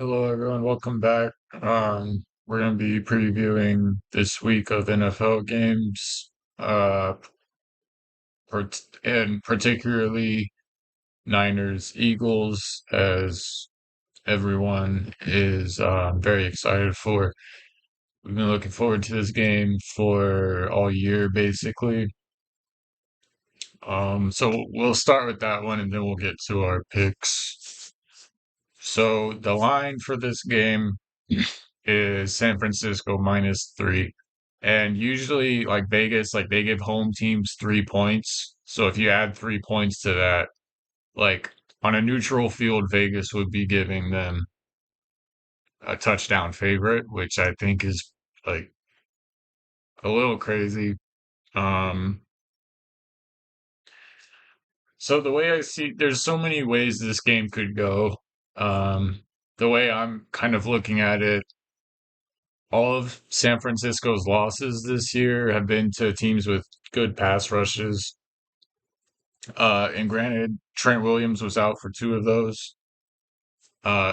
Hello, everyone. Welcome back. We're going to be previewing this week of NFL games, uh, and particularly Niners Eagles, as everyone is very excited for. We've been looking forward to this game for all year, basically. So we'll start with that one, and then we'll get to our picks. So the line for this game is San Francisco -3. And usually, like Vegas, like they give home teams 3 points. So if you add 3 points to that, like on a neutral field, Vegas would be giving them a touchdown favorite, which I think is like a little crazy. Um, so the way I see, there's so many ways this game could go. Um, the way I'm kind of looking at it, all of San Francisco's losses this year have been to teams with good pass rushes. And granted, Trent Williams was out for two of those.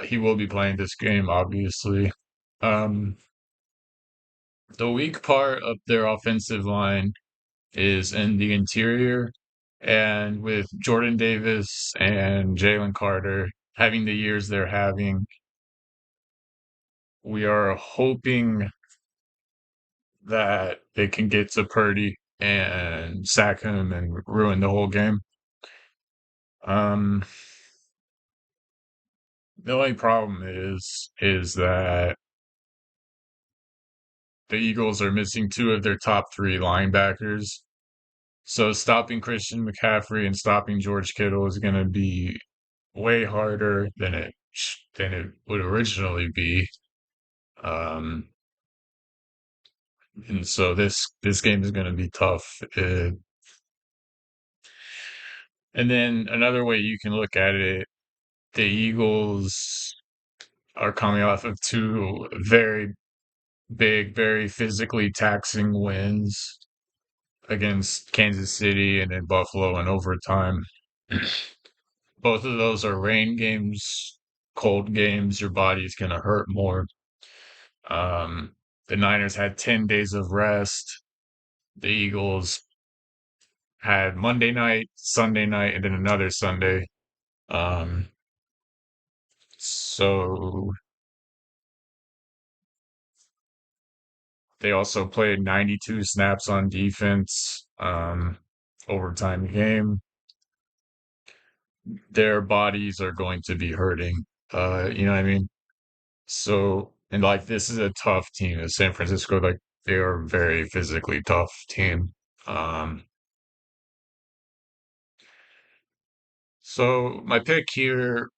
He will be playing this game, obviously. Um, the weak part of their offensive line is in the interior, and with Jordan Davis and Jalen Carter having the years they're having, we are hoping that they can get to Purdy and sack him and ruin the whole game. Um, the only problem is that the Eagles are missing two of their top three linebackers. So stopping Christian McCaffrey and stopping George Kittle is going to be way harder than it would originally be. Um, and so this game is going to be tough. And then another way you can look at it, the Eagles are coming off of two very big, very physically taxing wins against Kansas City and in Buffalo in overtime. Both of those are rain games, cold games. Your body's going to hurt more. Um, the Niners had 10 days of rest. The Eagles had Monday night, Sunday night, and then another Sunday. Um, so they also played 92 snaps on defense, overtime game. Their bodies are going to be hurting. You know what I mean? So, and like this is a tough team. San Francisco, like they are a very physically tough team. Um, so my pick here,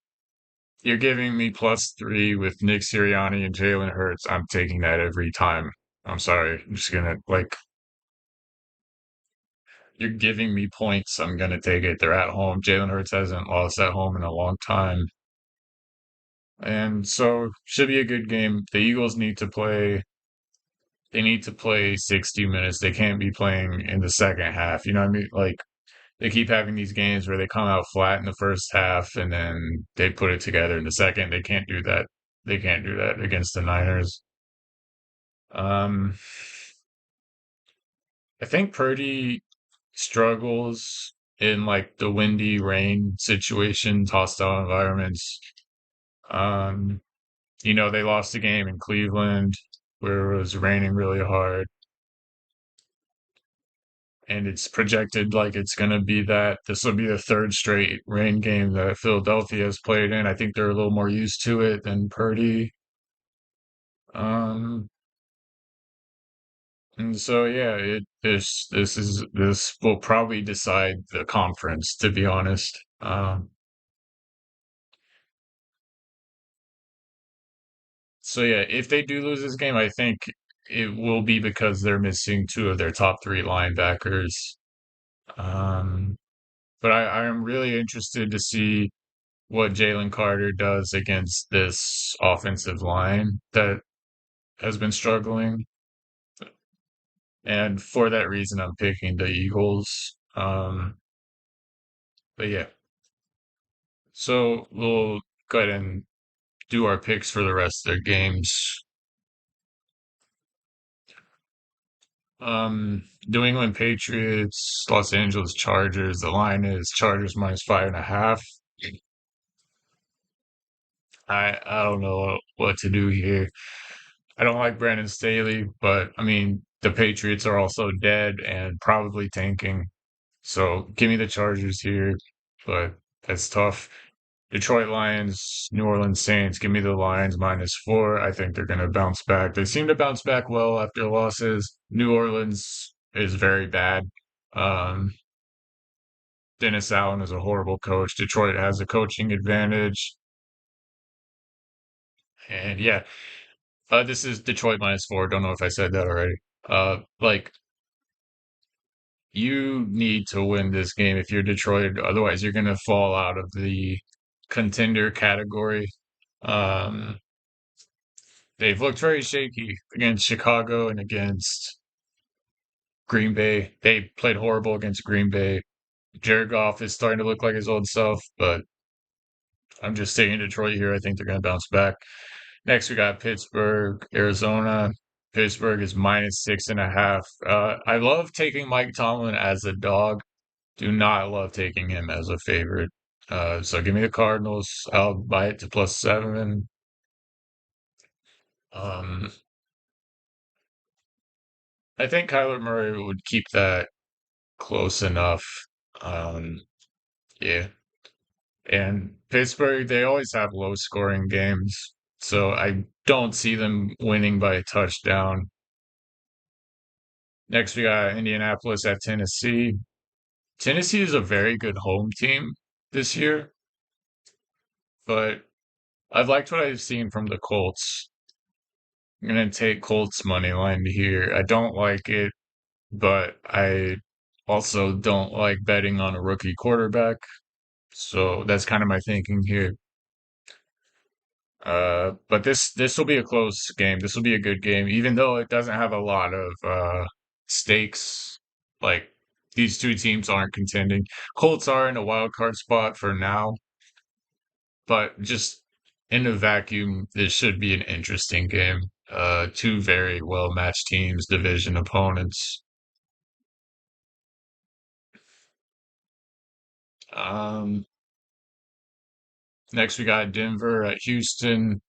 you're giving me +3 with Nick Sirianni and Jalen Hurts. I'm taking that every time. I'm sorry. I'm just gonna like you're giving me points. I'm gonna take it. They're at home. Jalen Hurts hasn't lost at home in a long time. And so should be a good game. The Eagles need to play they need to play 60 minutes. They can't be playing in the second half. You know what I mean? Like they keep having these games where they come out flat in the first half and then they put it together in the second. They can't do that. They can't do that against the Niners. Um, I think Purdy struggles in like the windy rain situations, hostile environments. Um, they lost a game in Cleveland where it was raining really hard. And it's projected like it's going to be that this will be the third straight rain game that Philadelphia has played in. I think they're a little more used to it than Purdy. Um, and so yeah, this will probably decide the conference, to be honest. So yeah, if they do lose this game, I think it will be because they're missing two of their top three linebackers. Um, but I am really interested to see what Jalen Carter does against this offensive line that has been struggling. And for that reason, I'm picking the Eagles. But yeah, so we'll go ahead and do our picks for the rest of their games. New England Patriots, Los Angeles Chargers. The line is Chargers minus 5.5. I don't know what to do here. I don't like Brandon Staley, but I mean the Patriots are also dead and probably tanking. So give me the Chargers here, but that's tough. Detroit Lions, New Orleans Saints. Give me the Lions -4. I think they're going to bounce back. They seem to bounce back well after losses. New Orleans is very bad. Um, Dennis Allen is a horrible coach. Detroit has a coaching advantage. And yeah, this is Detroit -4. Don't know if I said that already. Like you need to win this game if you're Detroit. Otherwise, you're going to fall out of the contender category. Um, they've looked very shaky against Chicago and against Green Bay. They played horrible against Green Bay. Jared Goff is starting to look like his old self, but I'm just staying Detroit here. I think they're going to bounce back. Next, we got Pittsburgh, Arizona. Pittsburgh is -6.5. I love taking Mike Tomlin as a dog. Do not love taking him as a favorite. So give me the Cardinals. I'll buy it to +7. Um, I think Kyler Murray would keep that close enough. Um, yeah. And Pittsburgh, they always have low scoring games. So I don't see them winning by a touchdown. Next, we got Indianapolis at Tennessee. Tennessee is a very good home team this year, but I've liked what I've seen from the Colts. I'm gonna take Colts money line here. I don't like it, but I also don't like betting on a rookie quarterback. So that's kind of my thinking here. But this will be a close game. This will be a good game, even though it doesn't have a lot of stakes. Like these two teams aren't contending. Colts are in a wild card spot for now, but just in a vacuum, this should be an interesting game. Two very well matched teams, division opponents. Um, Next we got Denver at Houston.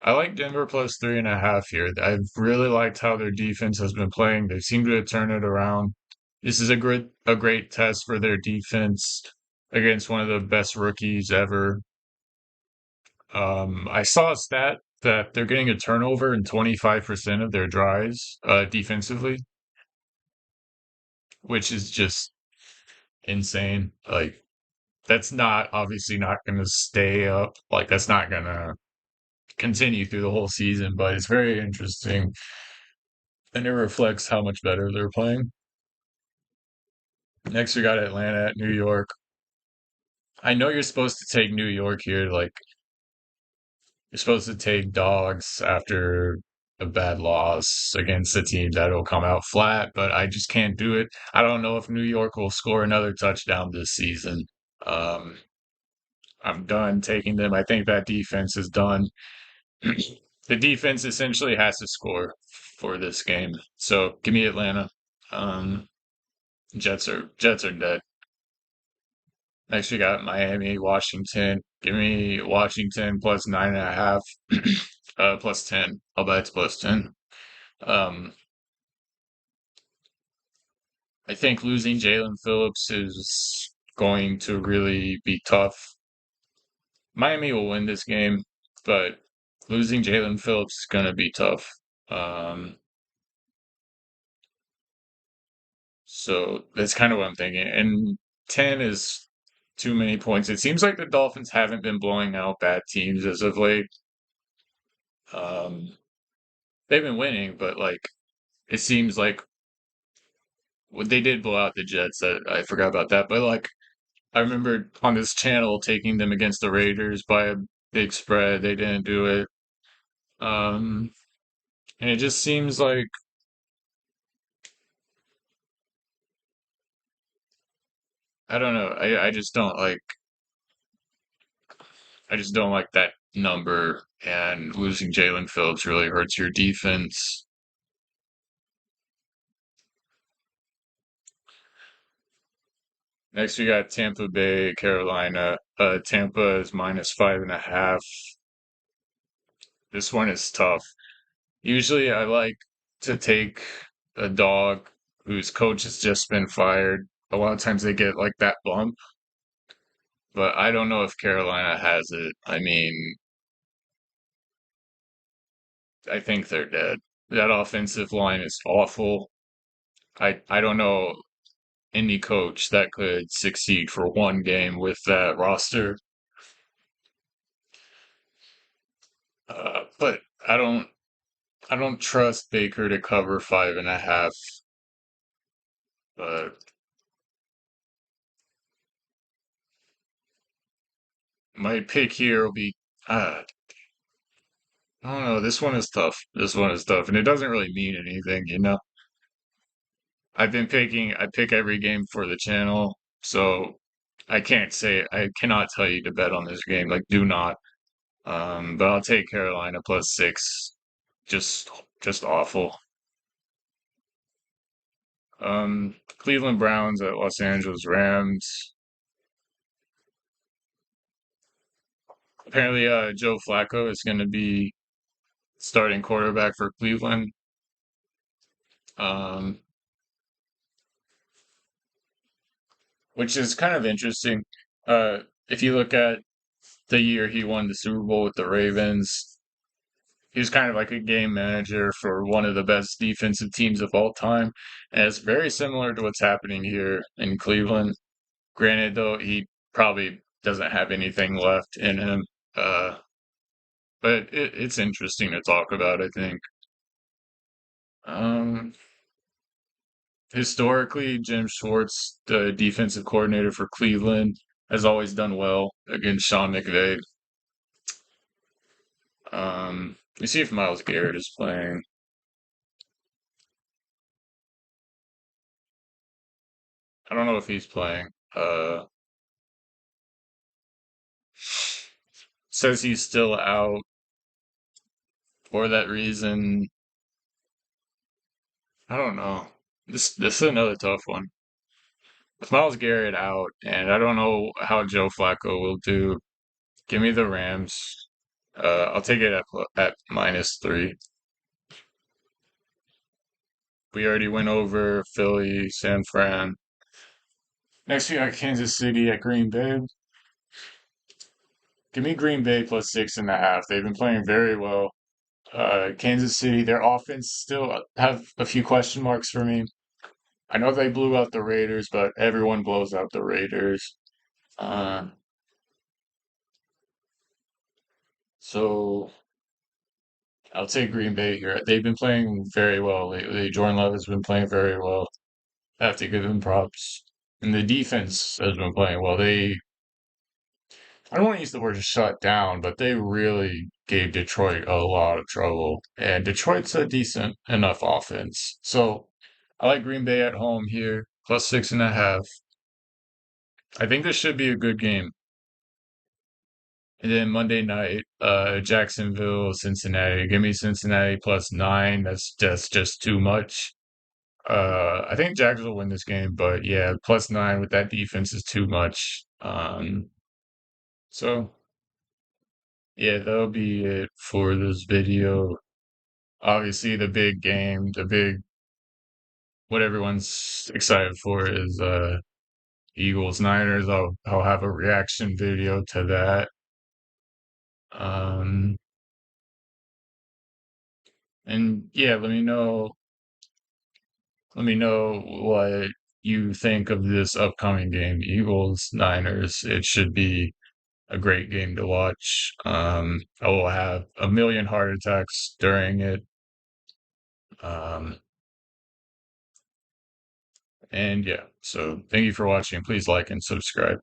I like Denver +3.5 here. I've really liked how their defense has been playing. They seem to have turned it around. This is a great test for their defense against one of the best rookies ever. I saw a stat that they're getting a turnover in 25% of their drives defensively, which is just insane. Like that's not obviously not going to stay up. Like that's not going to continue through the whole season, but it's very interesting and it reflects how much better they're playing. Next, we got Atlanta at New York. I know you're supposed to take New York here. Like, you're supposed to take dogs after a bad loss against a team that'll come out flat, but I just can't do it. I don't know if New York will score another touchdown this season. Um, I'm done taking them. I think that defense is done. The defense essentially has to score for this game. So give me Atlanta. Um, Jets are dead. Next, we got Miami, Washington. Give me Washington +9.5, +10. I'll bet it's +10. Um, I think losing Jalen Phillips is going to really be tough. Miami will win this game, but losing Jalen Phillips is going to be tough. Um, so that's kind of what I'm thinking. And 10 is too many points. It seems like the Dolphins haven't been blowing out bad teams as of late. Um, they've been winning, but like it seems like they did blow out the Jets. I forgot about that, but like I remember on this channel taking them against the Raiders by a big spread. They didn't do it, um, and it just seems like I don't know. I just don't like. I just don't like that number, and losing Jalen Phillips really hurts your defense. Next, we got Tampa Bay, Carolina. Tampa is -5.5. This one is tough. Usually, I like to take a dog whose coach has just been fired. A lot of times they get like that bump, but I don't know if Carolina has it. I mean, I think they're dead. That offensive line is awful. I don't know any coach that could succeed for one game with that roster. But I don't trust Baker to cover 5.5. But my pick here will be I don't know. This one is tough. This one is tough, and it doesn't really mean anything, you know. I pick every game for the channel, so I cannot tell you to bet on this game. Like, do not. But I'll take Carolina +6. Just, just awful. Cleveland Browns at Los Angeles Rams. Apparently, Joe Flacco is going to be starting quarterback for Cleveland. Um, which is kind of interesting. If you look at the year he won the Super Bowl with the Ravens, he was kind of like a game manager for one of the best defensive teams of all time. And it's very similar to what's happening here in Cleveland. Granted, though, he probably doesn't have anything left in him. Uh, but it's interesting to talk about, I think. Um, Historically, Jim Schwartz, the defensive coordinator for Cleveland, has always done well against Sean McVay. Let me see if Miles Garrett is playing. I don't know if he's playing. Says he's still out for that reason. I don't know. This is another tough one. With Miles Garrett out, and I don't know how Joe Flacco will do. Give me the Rams. I'll take it at -3. We already went over Philly, San Fran. Next we got Kansas City at Green Bay. Give me Green Bay +6.5. They've been playing very well. Kansas City, their offense still have a few question marks for me. I know they blew out the Raiders, but everyone blows out the Raiders. Uh, so I'll take Green Bay here. They've been playing very well lately. Jordan Love has been playing very well. I have to give him props. And the defense has been playing well. I don't want to use the word shut down, but they really gave Detroit a lot of trouble. And Detroit's a decent enough offense. So I like Green Bay at home here, +6.5. I think this should be a good game. And then Monday night, Jacksonville, Cincinnati. Give me Cincinnati +9. That's just too much. I think Jags will win this game, but yeah, +9 with that defense is too much. So yeah, that'll be it for this video. Obviously, the big game, what everyone's excited for is Eagles Niners. I'll have a reaction video to that. Um, and yeah, let me know what you think of this upcoming game, Eagles Niners. It should be a great game to watch. I will have a million heart attacks during it. Um, and yeah, so thank you for watching. Please like and subscribe.